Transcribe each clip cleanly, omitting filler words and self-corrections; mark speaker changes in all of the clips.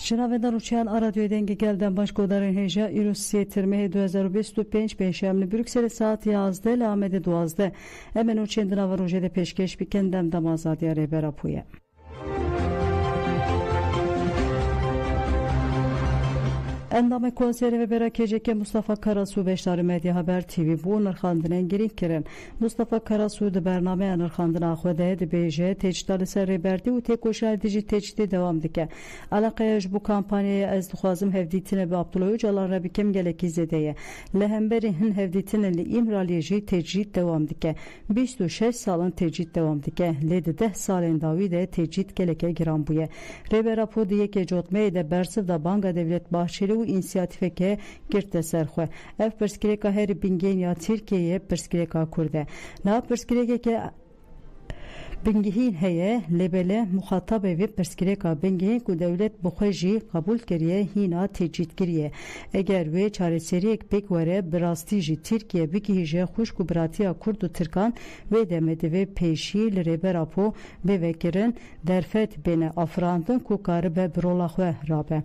Speaker 1: Şinavê Rûçiyan a radyoyê dengê gelden başgodarên hêja îro 3 Mehê 2025 pêşemli Brükselê saat 11 li Amedê 12 em ê nûçeyên di nava rojê de pêşkêş bikin demdema azadiya rêbera Pûyê. Endamê konserê ve berakêjeke Mustafa Karasu beşdarî Medya Haber TV bu nirxandinên girîng kirin. Mustafa Karasu di bernameya nirxandina xwe de dibêje têçda li ser rêberdî û têkoşarê dijî têçdê dewam dike. Eleqeya ji bu kampanyayê ez dixwazim hevdîtinê bi Abdullah Öcalan re bikim gelekî zêde ye. Li hemberî hin hevdîtinê li İmraliyê jî têcît dewam dike. 26 salin têcît dewam dike. Lê di 10 salên dawî de têcît geleke giran bûye. Rêbera Po di yekê cotmeyê de bersiv da Banka Devlet Bahçeli İnisiyatîfeke girte ser xwe. Ev pirsgirêka herî bingên ya Tirkiyeyê pirsgirêka Kurd e. Niha pirsgirêkeke bingehîn heye lêbele muxatabê vê pirsgirêka bingehîn ku dewlet bi xwe jî qebûl kiriye hîna têcîtkirî. Eger wê çareseriyek pêk were bi rastî jî Tirkiye bigihîje xwişk û biratiya Kurd û Tirkan wê demê divê pêşî li rêbera Po bêvekirin derfet bêne afirandin ku karibe bi rola xwe rabe.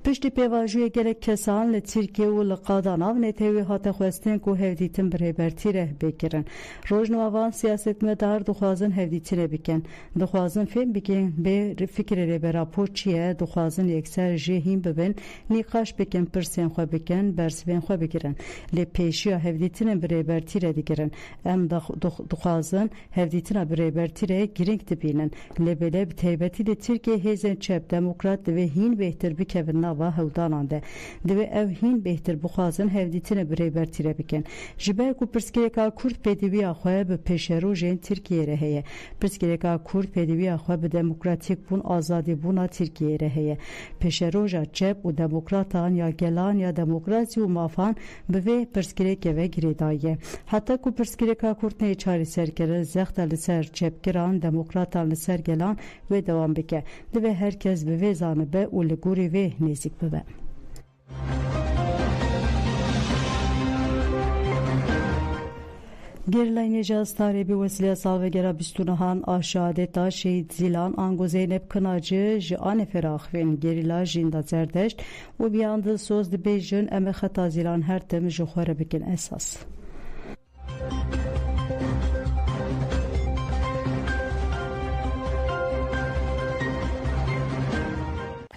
Speaker 1: Piştî pêvajiyê gelek kesan li Tirkiye û li qadanav netewê hate xwestin ku hevdîtin bi rêbertî re bêkirin. Rojnavan siyasetmedar dixwazin hevdîtinê bikin. Dixwazin fêm bikin bê fikrê rêbera Po çi ye, dixwazin yekser jê hîn bibin, nîqaş bikin, pirsên xwe bikin, bersivên xwe bigirin. Lê pêşiya hevdîtinên bi rêbertî re digirin. Em dixwazin hevdîtina bi rêbertî re girîng dibînin. Lêbele bi taybetî de Tirkiye hêzên çep demokrat divê hîn bêhtir bikevin nava hewdanan de. Divê ev hîn bêhtir bixwazin hevdîtinê bi rêbertî re bikin. Ji ber ku pirsgirêka Kurd pêdîviya xwe bi pêşerojên Tirkiyeyê re heye. Pirsgirêka Kurd pêdîviya xwe bi demokratîk bûn azadîbûna Tirkiyeyê re heye. Pêşeroja çep û demokratan ya gelan ya demokrasî û mafan bi vê pirsgirêkê ve girê daye. Heta ku pirsgirêka Kurd neyê çareserkirin zexta li ser çepkiran demokratan li ser gelan wê dewam bike. Divê herkes bi vê zanibe û li gorî wê nêzik bibe. Gerilayên Starê bi wesileya salvegera bîstûnehan a şehadeta Şehîd Zîlan ango Zeynep Kınacı ji anê feraxivên gerîla jîn da zerdeşt û biyan di soz dibêjin em ê xeta Zîlan her tim ji xwe re bikin esas.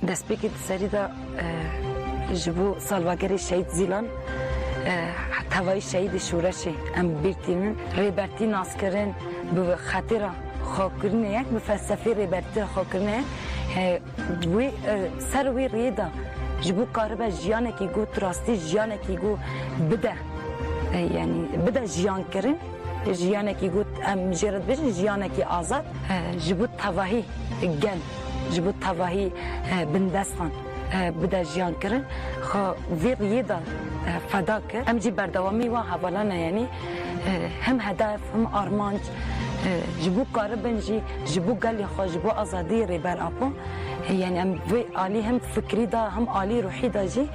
Speaker 2: Destpêkê di serî de ji bo salvegerê Şehîd Zîlan tevayî şehîdê şûreşê em bîrtînin rêbertî naskirin bi xetêra xwekirinê yek bi felsefê rêbertî xwekirinê wê ser wê rê de ji bo karibe jiyanekî got rastî jiyanekî got bide yani bide jiyankirin jiyanekî got em jê re dibêjin jiyanekî azad ji bo tevahî gel ji bo tevahî bindestan bide jiyankirin xwe vê rêyê de feda kir em jî berdewamî wan hevalana yani hem hedef hem armanc ji bo karibin jî ji bo gelê xwe ji bo azadiyê rêber apon yani em vê alî hem fikrî de hem alî ruhî de jî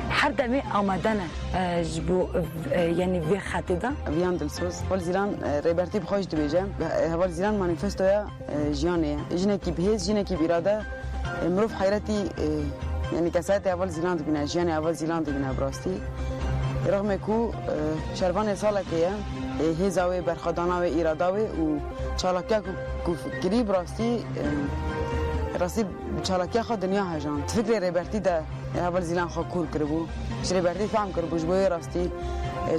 Speaker 2: her demê amade ne ji bo yani vê xetê de
Speaker 3: Viyan dilsoz Heval Zîlan rêbertî bi xwe jî dibêje Heval Zîlan manîfestoya jiyanê ye jinekî bihêz jinekî bîrade mirov heyretî yani kesayetê Heval Zîlan dibîne jiyanê Heval Zîlan dibîne bi rastî rexme ku şervanê salekê ye hêza wê berxwedana wê îrada wê û çalakiya ku kirî bi rastî çalakiya xwe dinya hejand fikrê rêbertî de Heval Zîlan xwe kûr kiribû ji rêbertî fehm kiribû ji bo wê rastî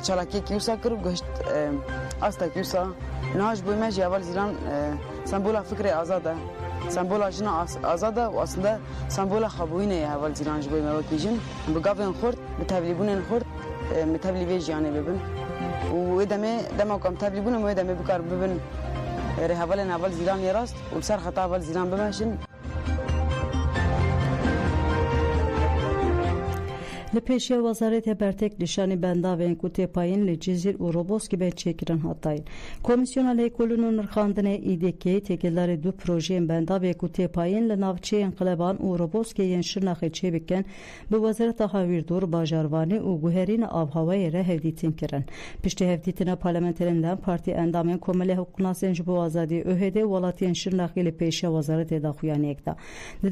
Speaker 3: çalakiyekî wisa kirib gihişt astekî wisa niha ji bo me jî Heval Zîlan sembola fikrê azad e sembola jina azad e û aslında sembola xwebûyînê ye Heval Zîlan ji bo me wekî jin bi gavên xurt bi tevlîbûnên xurt mitevlî vê jiyanê bibin û wê demê dema ku em tevlî bûn wê demê bikar bibin rêhevalên Heval Zîlanê rast û li ser xeta Heval Zîlan bimeşin.
Speaker 1: لپیشی وزارت برتک نشانی بنداوین کو تپاین لجزیر و روبوسکی به چیکرن هاتاین کمیسیون لیکولونو نرخاندن ایدکی تکلار دو پروژه بنداوی کو تپاین لناوچه انقلابان و روبوسکی ینشرناخی چی بکن به وزارت هاویردور باجاروانی و گوهرین آبهوای ره هفدیتین کرن پشت هفدیتین پارلمانترین لام پارتی اندامین کومل حقوقناسین جبو آزادی اوهده ولات ینشرناخی لپیشی وزارت داخویانی اکدا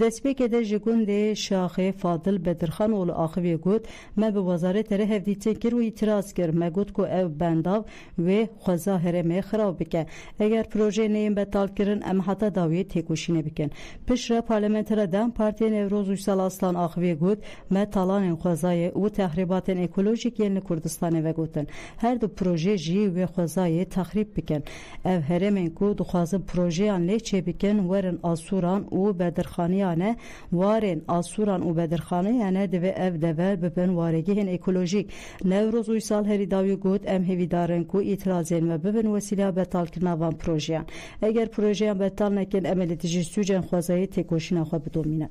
Speaker 1: دسپیک ده جگون شاخ فاضل بدرخان و آخوی گود ما به وزارت ره هفدیتین کر و اعتراض کر ما گود کو او بنداو و خزاهره می خراب بکن اگر پروژه نیم بتال کرن ام حتی داوی تکوشینه بکن پشت پارلمانتر دام پارتی نوروز ویسال اصلان آخوی گود ما تالان خزای و تخریبات اکولوژیک یل کردستان و گودن هر دو پروژه جی و خزای تخریب بکن او هرمن کو دخواز پروژه ان لیچه بکن ورن آسوران و بدرخانیانه وارن آسوران و بدرخانیانه دو او دول ببن وارگیهن اکولوژیک نوروز ویسال هری داوی گود ام هیویدارن کو اعتراضین و ببن وسیله بتال کرنا وان پروژه اگر پروژه بتال نکن عملیات جسوجن خزای تکوشینا خو بدومینن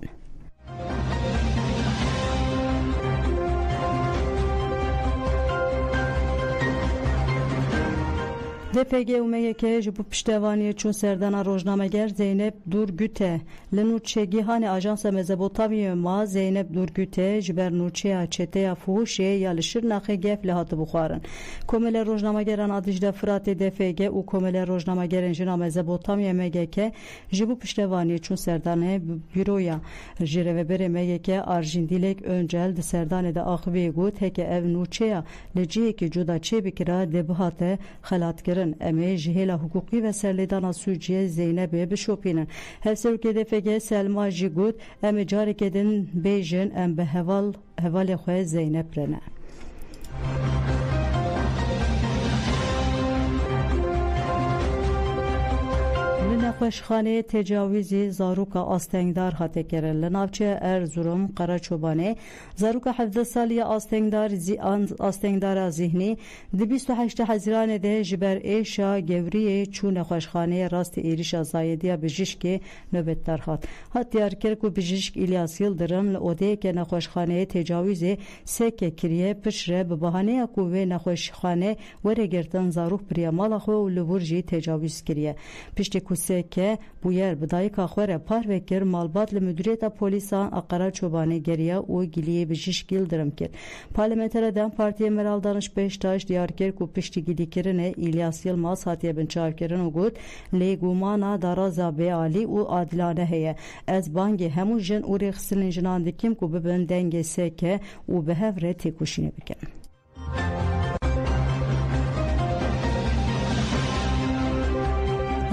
Speaker 1: DPG که جبو پشتوانی چون سردان روزنامه‌گر زینب دورگوته لنوچگی هانی آژانس مزبوطاوی ما زینب دورگوته جبر نوچه چته فوشه یا لشرناخه گف لهات بخارن کمل روزنامه‌گران آدیج دفرات DPG و کمل روزنامه‌گران جنام مزبوطاوی مگه که جبو پشتوانی چون سردان بیرویا جره بر مگه که آرژیندیلک öncel سردان د آخوی گوت هک اف نوچه لجی که جدا چه بکرا دبهات خلات امی جهلا حقوقی و سرلیدان سوجی زینب بشوپینن هفسر که دفگه سلما جگود امی جاری کدن بیجن ام به حوال خواه زینب رنه نخوشخانه تجاوزی زاروکا آستنگدار هاته کرن لناوچه ارزورم قراچوبانه زاروکا 17 سالی آستنگدار ذهنی دی 28 حزیران ده جبر ایشا گوری چون نخوشخانه راست ایریش زایدیا بجشک نوبت درخات هاتیار کرکو بجشک الیاس یلدرم لعوده که نخوشخانه تجاوزی سکه کریه پشره به بحانه کوه نخوشخانه ورگرتن زاروک پریامال خو و لورجی تجاوز کریه پشت کوسه که بویر بدایک آخوره پار وکر مالبات لمدیریت پولیسان اقرار چوبانه گریه و گلیه بجیش گیل درم کرد پارلمانتر دم پارتی مرال دانش پیشتاش دیار کرد کو پشتی گلی کرنه ایلیاس یلماز هاتیه بنچار کرن و گود لیگومانا دارازا به عالی و عادلانه هیه از بانگ همون جن و رخصلن جنان دکیم کو ببن دنگ سکه و به هفره تکوشینه بکن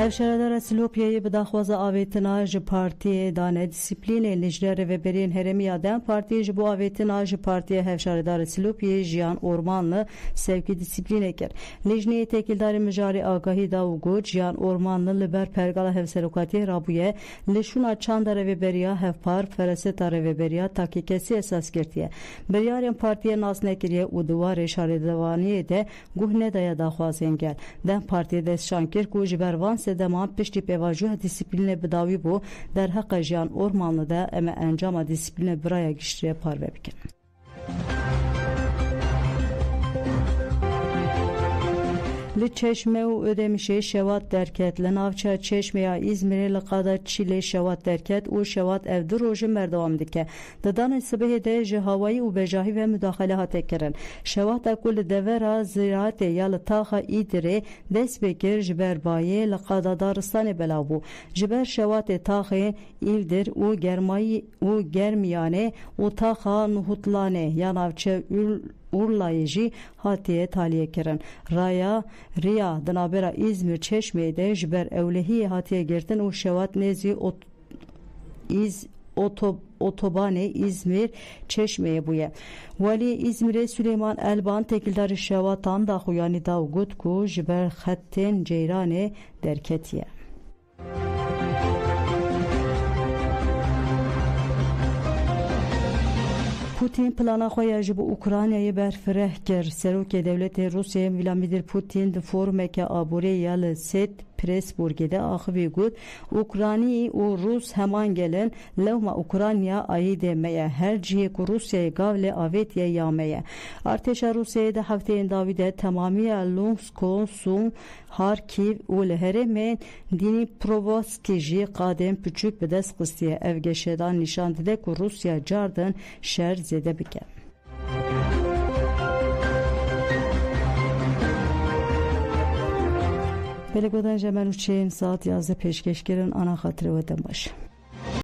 Speaker 1: هفشاردار سلوپیایی بداخواز آویتنا ج پارتی دانه دیسیپلین لجلر و برین هرمی آدم پارتی جبو آویتنا ج پارتی هفشاردار سلوپیایی جیان اورمانlı sevki disipline ker. لجنه تکیلدار مجاری آگاهی دا و گود جیان اورمانlı لبر پرگالا هفسروکاتی رابویه لشونا چاندار و بریا هفپار فرستار و بریا تاکی کسی اساس کرتیه. بریارین پارتی ناس نکریه و دوار شاردوانی ده گوهنه دایا داخوازین گل. دم پارتی دست شانکر کو جبروان دمان پشتی پیواجوه دیسیپلین بداوی بو در حق جیان اورمانlı da اما انجام دیسیپلین برای گشتریه پاروه بکن. لچشمه و ödemişe şevat derket لناوچه چشمه یا İzmir'e لقادا çile şevat derket و şevat evde roje merdevam dike dadan sabah de jehawai و bejahi ve müdahale hatekeren şevat akul devera ziraate ya ltaha idre desbekir jberbaye لقادا daristan belavu jber şevat tahe ildir و germai و germiyane و taha nuhutlane ya navçe Urlayıcı hatiye taliye keren. Riya dınabera İzmir Çeşme'de jber evlehi hatiye gerten u şevat nezi otobane İzmir Çeşme'ye buye. Vali İzmir'e Süleyman Elban tekildarı şevatan da huyani davgut ku jber hatten ceyrane derketiye. پوتین پلانا خویا جبو اوکراینای برفره کر سروک دولت روسیه ولادیمیر پوتین د فورم که آبوری یال ست Presburg'de axıvi gud Ukrayna u Rus heman gelen levma Ukrayna ayı demeye her cihe ku Rusya'yı gavle avetiye yameye. Arteşa Rusya'da hafteyin davide tamamiye Lunsk, Sum, Harkiv u lehereme Dnipropetrovsk ji qadem küçük bedes qıstiye evgeşedan nişan dide ku Rusya cardan şer zede bike. Belgodan Cemal Uçeyim saat yazdı peşkeşkerin ana hatırı vatan başı.